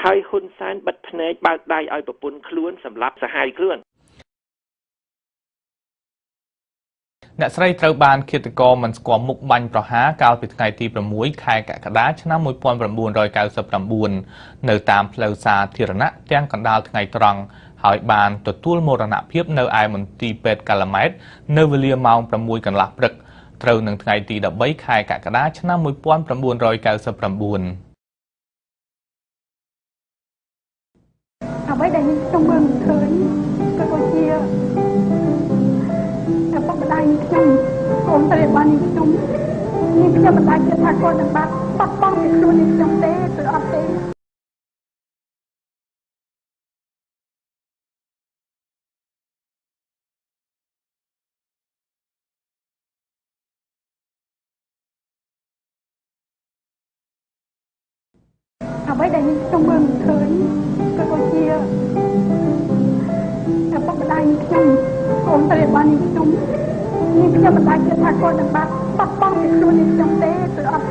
ហើយហ៊ុនសែនបិទភ្នែកបើកដៃឲ្យប្រពន្ធខ្លួនសម្រាប់សហាយខ្លួនអ្នកស្រីត្រូវបានឃាតករមិនស្គាល់មុខបាញ់ប្រហារកាលពីថ្ងៃទី6 ខែកក្កដាឆ្នាំ1999នៅតាមផ្លូវសាធារណៈទាំងកណ្ដាលថ្ងៃត្រង់ហើយបានទទួលមរណភាពនៅឯមន្ទីរពេទ្យកាឡាម៉ែតនៅវេលាម៉ោង 6 កន្លះព្រឹកត្រូវនឹងថ្ងៃទី13 ខែកក្កដាឆ្នាំ1999អ្វីដែលខ្ញុំមើលឃើញក៏ដូចជាតែពុកម្ដាយខ្ញុំកូនប្រុសរបស់ខ្ញុំមិនដាច់ថាគាត់នឹងបាត់បាត់បង់ពីខ្លួនខ្ញុំទេឬអត់ទេអ្វីដែលខ្ញុំមើលឃើញក៏ដូចជាតែពុកម្ដាយខ្ញុំកូនប្រុសរបស់ខ្ញុំមិនដាច់ថាគាត់នឹងបាត់បង់ពីខ្លួនខ្ញុំទេឬអត់